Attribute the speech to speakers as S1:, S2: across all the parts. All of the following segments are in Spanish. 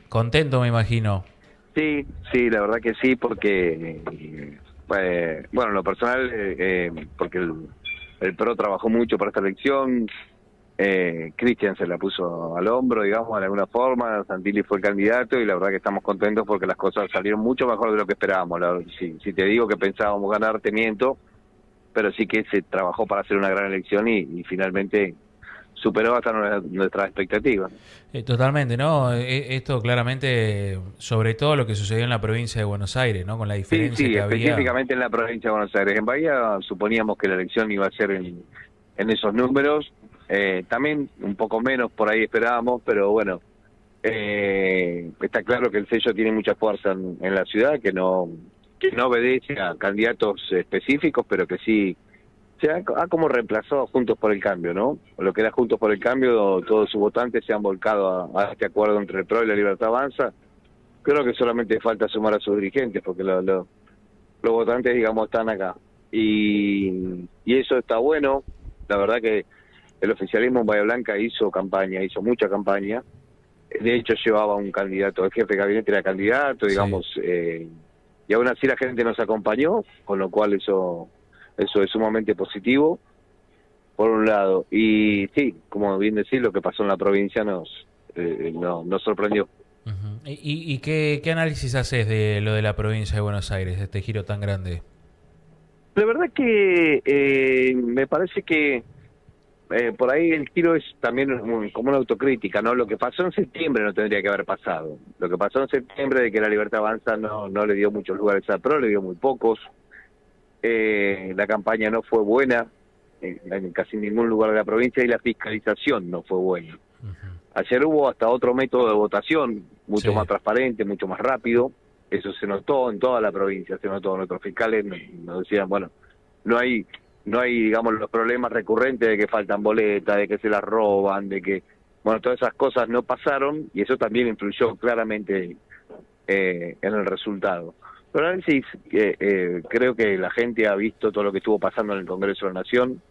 S1: Contento, me imagino.
S2: Sí, sí, la verdad que sí, porque, bueno, en lo personal, porque el PRO trabajó mucho para esta elección, Cristian se la puso al hombro, digamos, de alguna forma, Santilli fue el candidato y la verdad que estamos contentos porque las cosas salieron mucho mejor de lo que esperábamos. Si te digo que pensábamos ganar, te miento, pero sí que se trabajó para hacer una gran elección y finalmente superó hasta nuestras expectativas.
S1: Totalmente, ¿no? Esto claramente, sobre todo lo que sucedió en la provincia de Buenos Aires, ¿no? Con la
S2: Sí,
S1: diferencia
S2: sí,
S1: que había.
S2: específicamente en la provincia de Buenos Aires. En Bahía suponíamos que la elección iba a ser en esos números, también un poco menos por ahí esperábamos, pero bueno, está claro que el sello tiene mucha fuerza en la ciudad, que no obedece a candidatos específicos, pero que sí ha como reemplazado a Juntos por el Cambio, ¿no? Lo que era Juntos por el Cambio, todos sus votantes se han volcado a este acuerdo entre el PRO y la Libertad Avanza. Creo que solamente falta sumar a sus dirigentes, porque los votantes, digamos, están acá. Y eso está bueno. La verdad que el oficialismo en Bahía Blanca hizo campaña, hizo mucha campaña. De hecho, llevaba un candidato, el jefe de gabinete era candidato,
S1: Sí.
S2: digamos, y aún así la gente nos acompañó, con lo cual eso es sumamente positivo, por un lado. Y sí, como bien decís, lo que pasó en la provincia nos sorprendió.
S1: Ujú. ¿Y qué análisis haces de lo de la provincia de Buenos Aires, de este giro tan grande?
S2: La verdad que me parece que por ahí el tiro es también como una autocrítica, ¿no? Lo que pasó en septiembre no tendría que haber pasado. Lo que pasó en septiembre de que la Libertad Avanza no le dio muchos lugares al PRO, le dio muy pocos. La campaña no fue buena en casi ningún lugar de la provincia y la fiscalización no fue buena.
S1: Ujú.
S2: Ayer hubo hasta otro método de votación, mucho más
S1: Sí.
S2: transparente, mucho más rápido. Eso se notó en toda la provincia, se notó. Nuestros fiscales nos decían, bueno, no hay, no hay, digamos, los problemas recurrentes de que faltan boletas, de que se las roban, de que, bueno, todas esas cosas no pasaron y eso también influyó claramente en el resultado. Pero análisis, creo que la gente ha visto todo lo que estuvo pasando en el Congreso de la Nación,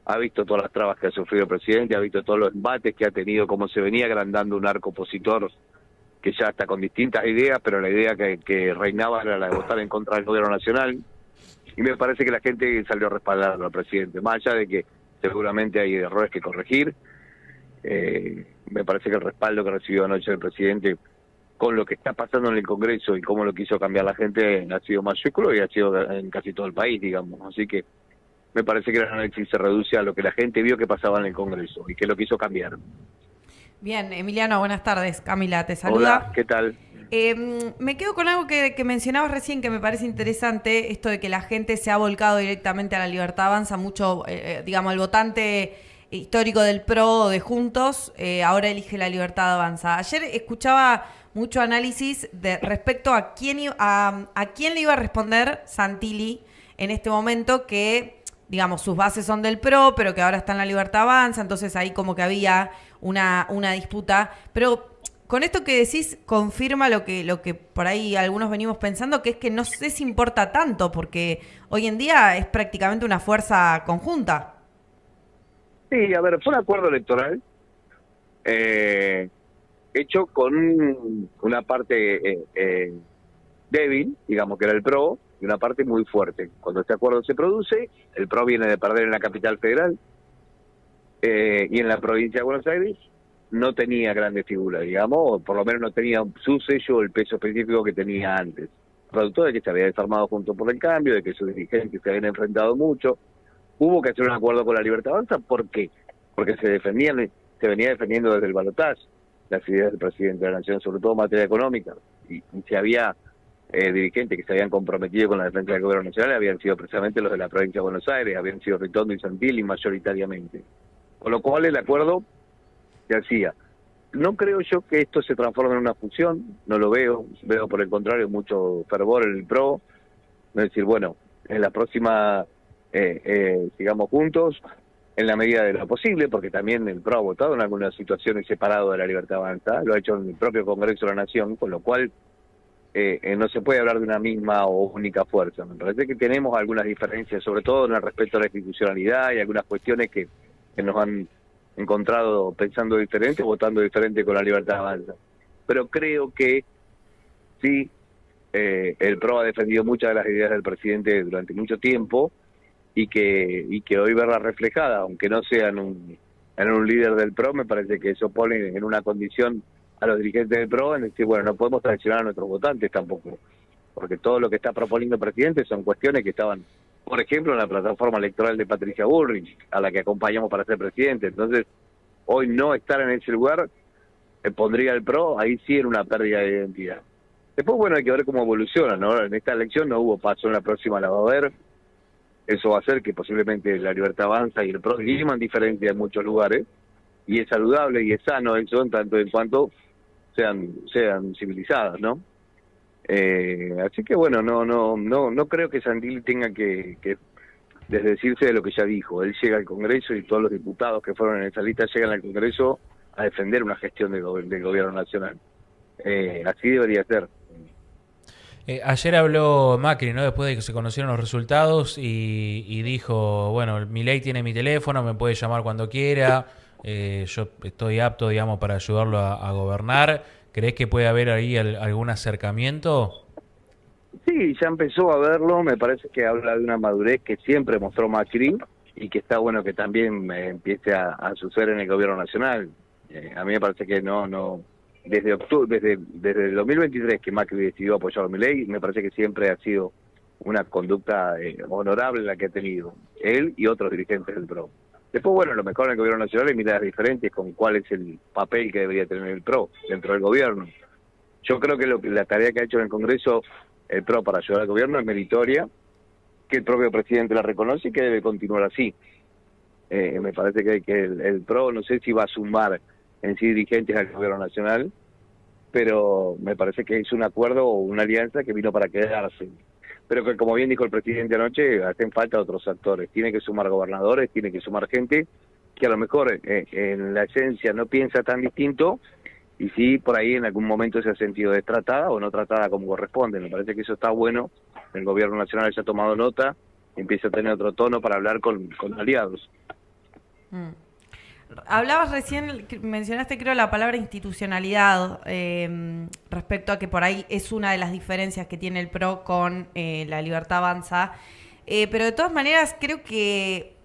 S2: ha visto todas las trabas que ha sufrido el presidente, ha visto todos los embates que ha tenido, cómo se venía agrandando un arco opositor que ya está con distintas ideas, pero la idea que reinaba era la de votar en contra del gobierno nacional, y me parece que la gente salió a respaldarlo al presidente, más allá de que seguramente hay errores que corregir. Me parece que el respaldo que recibió anoche el presidente con lo que está pasando en el Congreso y cómo lo quiso cambiar la gente ha sido mayúsculo y ha sido en casi todo el país, digamos. Así que me parece que el análisis se reduce a lo que la gente vio que pasaba en el Congreso y que lo quiso cambiar.
S3: Bien, Emiliano, buenas tardes. Camila te
S2: Hola,
S3: saluda.
S2: ¿qué tal?
S3: Me quedo con algo que mencionabas recién que me parece interesante, esto de que la gente se ha volcado directamente a la Libertad Avanza, mucho, digamos, el votante histórico del PRO o de Juntos, ahora elige la Libertad Avanza. Ayer escuchaba mucho análisis respecto a a quién le iba a responder Santilli en este momento que digamos, sus bases son del PRO, pero que ahora está en la Libertad Avanza, entonces ahí como que había una disputa. Pero con esto que decís, confirma lo que por ahí algunos venimos pensando, que es que no sé si importa tanto, porque hoy en día es prácticamente una fuerza conjunta.
S2: Sí, a ver, fue un acuerdo electoral eh, hecho con una parte débil, digamos que era el PRO, y una parte muy fuerte. Cuando este acuerdo se produce, el PRO viene de perder en la capital federal y en la provincia de Buenos Aires no tenía grandes figuras, digamos, o por lo menos no tenía su sello o el peso específico que tenía antes. Producto de que se había desarmado junto por el cambio, de que sus dirigentes se habían enfrentado mucho. Hubo que hacer un acuerdo con la Libertad Avanza, ¿por qué? Porque se venía defendiendo desde el balotaje las ideas del presidente de la Nación, sobre todo en materia económica, y se había dirigentes que se habían comprometido con la defensa del gobierno nacional, habían sido precisamente los de la provincia de Buenos Aires, habían sido Ritondo y Santilli mayoritariamente. Con lo cual el acuerdo se hacía. No creo yo que esto se transforme en una fusión, no lo veo por el contrario mucho fervor en el PRO, es decir, bueno, en la próxima sigamos juntos en la medida de lo posible, porque también el PRO ha votado en algunas situaciones separado de la Libertad Avanza, lo ha hecho en el propio Congreso de la Nación, con lo cual no se puede hablar de una misma o única fuerza. Me parece que tenemos algunas diferencias, sobre todo en el respeto a la institucionalidad y algunas cuestiones que nos han encontrado pensando diferente, votando diferente con la Libertad Avanza. pero creo que sí, el PRO ha defendido muchas de las ideas del presidente durante mucho tiempo y que hoy verla reflejada, aunque no sea en un líder del PRO, me parece que eso pone en una condición a los dirigentes del PRO en decir, bueno, no podemos traicionar a nuestros votantes tampoco, porque todo lo que está proponiendo el presidente son cuestiones que estaban, por ejemplo, en la plataforma electoral de Patricia Bullrich, a la que acompañamos para ser presidente. Entonces, hoy no estar en ese lugar pondría el PRO ahí sí en una pérdida de identidad. Después, bueno, hay que ver cómo evoluciona, ¿no? En esta elección no hubo paso, en la próxima la va a haber. Eso va a hacer que posiblemente la Libertad Avanza y el PRO diriman diferencia en muchos lugares, y es saludable y es sano eso en tanto en cuanto sean civilizadas, ¿no? Así que bueno, no creo que Santilli tenga que desdecirse de lo que ya dijo. Él llega al Congreso y todos los diputados que fueron en esa lista llegan al Congreso a defender una gestión del gobierno nacional. Así debería ser.
S1: Ayer habló Macri, ¿no? Después de que se conocieron los resultados y dijo, bueno, Milei tiene mi teléfono, me puede llamar cuando quiera, yo estoy apto, digamos, para ayudarlo a gobernar. ¿Crees que puede haber ahí algún acercamiento?
S2: Sí, ya empezó a verlo, me parece que habla de una madurez que siempre mostró Macri y que está bueno que también empiece a suceder en el gobierno nacional. A mí me parece que desde octubre, desde el 2023 que Macri decidió apoyar a Milei, me parece que siempre ha sido una conducta honorable la que ha tenido él y otros dirigentes del PRO. Después, bueno, lo mejor en el gobierno nacional es miradas diferentes con cuál es el papel que debería tener el PRO dentro del gobierno. Yo creo que la tarea que ha hecho en el Congreso el PRO para ayudar al gobierno es meritoria, que el propio presidente la reconoce y que debe continuar así. Me parece que el PRO no sé si va a sumar en sí dirigentes al gobierno nacional, pero me parece que es un acuerdo o una alianza que vino para quedarse. Pero que, como bien dijo el presidente anoche, hacen falta otros actores. Tiene que sumar gobernadores, tiene que sumar gente que a lo mejor en la esencia no piensa tan distinto y sí por ahí en algún momento se ha sentido destratada o no tratada como corresponde. Me parece que eso está bueno. El gobierno nacional ya ha tomado nota y empieza a tener otro tono para hablar con aliados.
S3: Hablabas recién, mencionaste creo la palabra institucionalidad respecto a que por ahí es una de las diferencias que tiene el PRO con la Libertad Avanza, pero de todas maneras creo que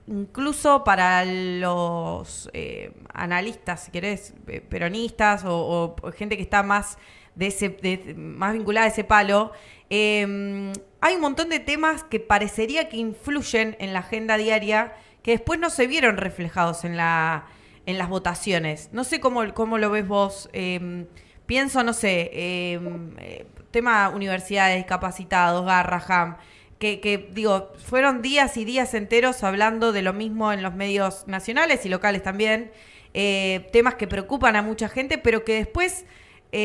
S3: incluso para los analistas, si querés, peronistas o gente que está más más vinculada a ese palo, hay un montón de temas que parecería que influyen en la agenda diaria que después no se vieron reflejados en las votaciones. No sé cómo lo ves vos. Pienso, no sé, tema universidades, discapacitados, Garrahan, que digo, fueron días y días enteros hablando de lo mismo en los medios nacionales y locales también, temas que preocupan a mucha gente, pero que después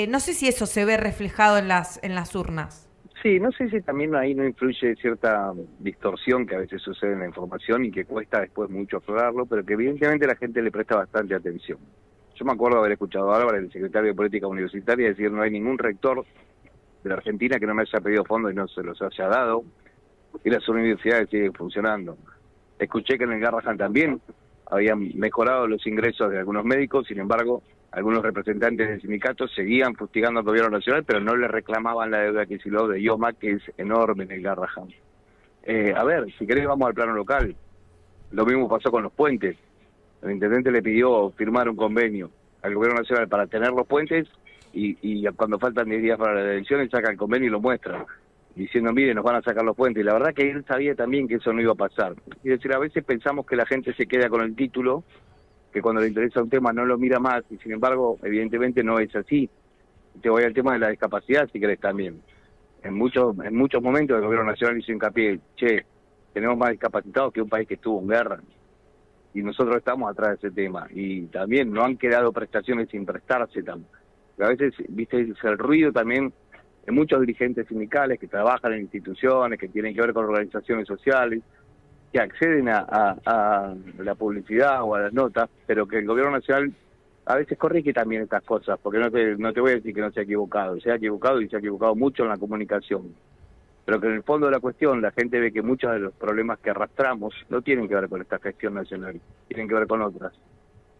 S3: no sé si eso se ve reflejado en las urnas.
S2: Sí, no sé si también ahí no influye cierta distorsión que a veces sucede en la información y que cuesta después mucho aflorarlo, pero que evidentemente la gente le presta bastante atención. Yo me acuerdo haber escuchado a Álvarez, el secretario de Política Universitaria, decir no hay ningún rector de la Argentina que no me haya pedido fondos y no se los haya dado, y las universidades siguen funcionando. Escuché que en el Garrahan también habían mejorado los ingresos de algunos médicos, sin embargo, algunos representantes del sindicato seguían fustigando al gobierno nacional, pero no le reclamaban la deuda que Kicillof de IOMA, que es enorme en el Garrahan. A ver, si querés vamos al plano local. Lo mismo pasó con los puentes. El intendente le pidió firmar un convenio al gobierno nacional para tener los puentes y cuando faltan 10 días para las elecciones saca el convenio y lo muestra, diciendo, mire, nos van a sacar los puentes. Y la verdad que él sabía también que eso no iba a pasar. Es decir, a veces pensamos que la gente se queda con el título, que cuando le interesa un tema no lo mira más, y sin embargo, evidentemente no es así. Te voy al tema de la discapacidad, si querés también. En muchos momentos el gobierno nacional hizo hincapié, tenemos más discapacitados que un país que estuvo en guerra, y nosotros estamos atrás de ese tema, y también no han quedado prestaciones sin prestarse tampoco. A veces, viste, es el ruido también de muchos dirigentes sindicales que trabajan en instituciones, que tienen que ver con organizaciones sociales, que acceden a la publicidad o a las notas, pero que el gobierno nacional a veces corrige también estas cosas, porque no te voy a decir que no se ha equivocado, se ha equivocado y se ha equivocado mucho en la comunicación, pero que en el fondo de la cuestión la gente ve que muchos de los problemas que arrastramos no tienen que ver con esta gestión nacional, tienen que ver con otras.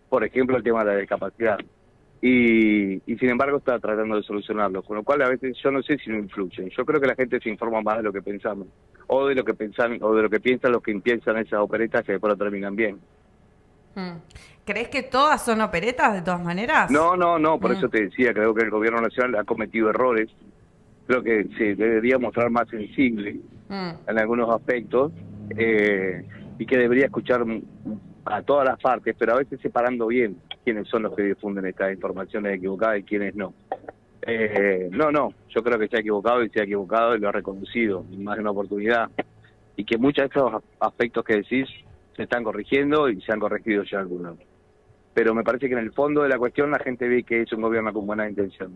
S2: Por ejemplo, el tema de la discapacidad. y sin embargo está tratando de solucionarlo, con lo cual a veces yo no sé si no influyen. Yo creo que la gente se informa más de lo que pensamos, o de lo que piensan los que piensan esas operetas que después no terminan bien.
S3: ¿Crees que todas son operetas de todas maneras?
S2: No, por eso te decía, creo que el gobierno nacional ha cometido errores, creo que se debería mostrar más sensible en algunos aspectos, y que debería escuchar a todas las partes, pero a veces separando bien quiénes son los que difunden estas informaciones equivocadas y quiénes no. Yo creo que se ha equivocado y lo ha reconocido en más de una oportunidad, y que muchos de estos aspectos que decís se están corrigiendo y se han corregido ya algunos. Pero me parece que en el fondo de la cuestión la gente ve que es un gobierno con buena intención.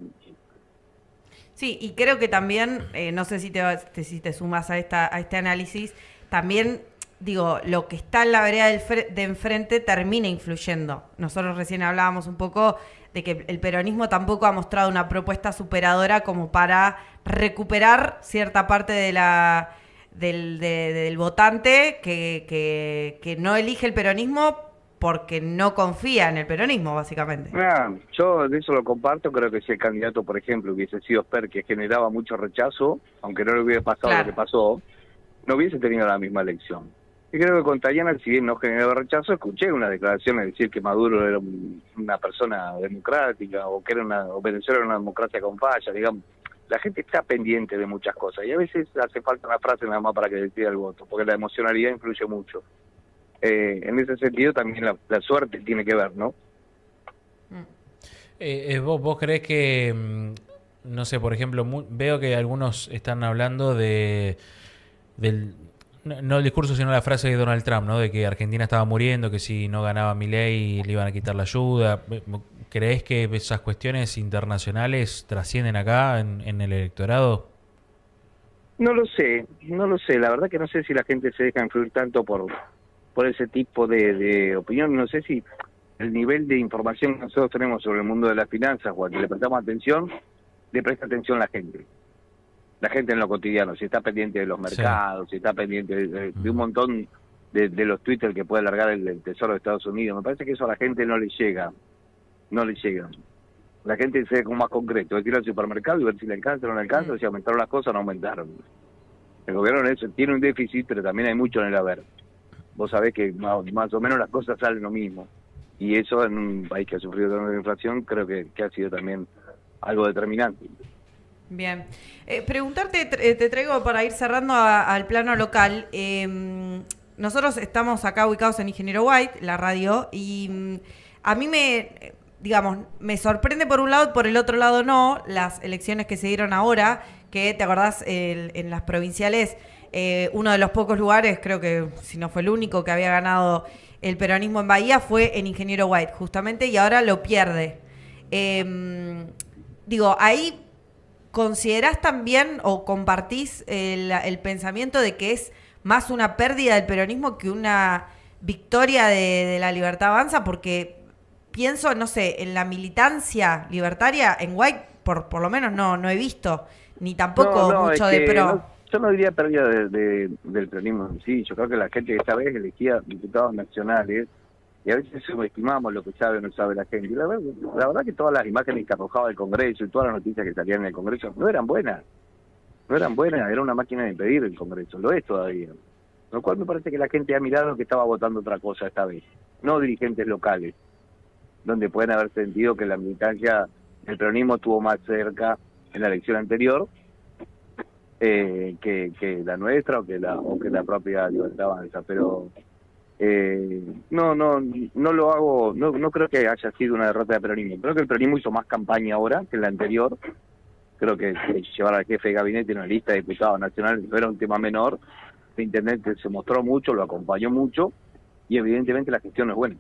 S3: Sí, y creo que también, no sé si te sumas a este análisis, también, digo, lo que está en la vereda de enfrente termina influyendo. Nosotros recién hablábamos un poco de que el peronismo tampoco ha mostrado una propuesta superadora como para recuperar cierta parte de del votante que no elige el peronismo porque no confía en el peronismo, básicamente.
S2: Yo de eso lo comparto. Creo que si el candidato, por ejemplo, hubiese sido Esper, que generaba mucho rechazo, aunque no le hubiera pasado lo que pasó, no hubiese tenido la misma elección. Y creo que con Tayana, si bien no generaba rechazo, escuché una declaración de decir que Maduro era una persona democrática, o que o Venezuela era una democracia con fallas, digamos. La gente está pendiente de muchas cosas, y a veces hace falta una frase nada más para que decida el voto, porque la emocionalidad influye mucho. En ese sentido también la suerte tiene que ver, ¿no?
S1: ¿Vos creés que, no sé, por ejemplo, veo que algunos están hablando del no el discurso, sino la frase de Donald Trump, ¿no? De que Argentina estaba muriendo, que si no ganaba Milei le iban a quitar la ayuda. ¿Creés que esas cuestiones internacionales trascienden acá en el electorado?
S2: No lo sé. La verdad que no sé si la gente se deja influir tanto por ese tipo de opinión. No sé si el nivel de información que nosotros tenemos sobre el mundo de las finanzas, o al que le prestamos atención, le presta atención la gente. La gente en lo cotidiano, si está pendiente de los mercados, si está pendiente de un montón de los Twitter que puede largar el Tesoro de Estados Unidos. Me parece que eso a la gente no le llega. La gente se ve como más concreto, es ir al supermercado y ver si le alcanza o no le alcanza, si aumentaron las cosas o no aumentaron. El gobierno en eso tiene un déficit, pero también hay mucho en el haber. Vos sabés que más o menos las cosas salen lo mismo. Y eso en un país que ha sufrido tanta inflación creo que ha sido también algo determinante.
S3: Bien. Preguntarte, te traigo para ir cerrando al plano local. Nosotros estamos acá ubicados en Ingeniero White, la radio, y a mí me sorprende por un lado, por el otro lado no, las elecciones que se dieron ahora, que te acordás en las provinciales, uno de los pocos lugares, creo que si no fue el único que había ganado el peronismo en Bahía, fue en Ingeniero White, justamente, y ahora lo pierde. Ahí ¿considerás también o compartís el pensamiento de que es más una pérdida del peronismo que una victoria de la Libertad Avanza? Porque pienso, no sé, en la militancia libertaria en White, por lo menos no he visto, ni tampoco mucho de pro.
S2: Yo no diría pérdida del peronismo en sí. Yo creo que la gente esta vez elegía diputados nacionales, y a veces subestimamos lo que sabe o no sabe la gente. Y la verdad que todas las imágenes que arrojaba el Congreso y todas las noticias que salían en el Congreso no eran buenas. Era una máquina de impedir el Congreso, lo es todavía. Lo cual me parece que la gente ha mirado que estaba votando otra cosa esta vez, no dirigentes locales, donde pueden haber sentido que la militancia del peronismo estuvo más cerca en la elección anterior que la nuestra o que la propia Libertad Avanza. Pero no lo hago, no creo que haya sido una derrota del peronismo. Creo que el peronismo hizo más campaña ahora que en la anterior. Creo que llevar al jefe de gabinete en una lista de diputados nacionales no era un tema menor. El intendente se mostró mucho, lo acompañó mucho, y evidentemente la gestión no es buena.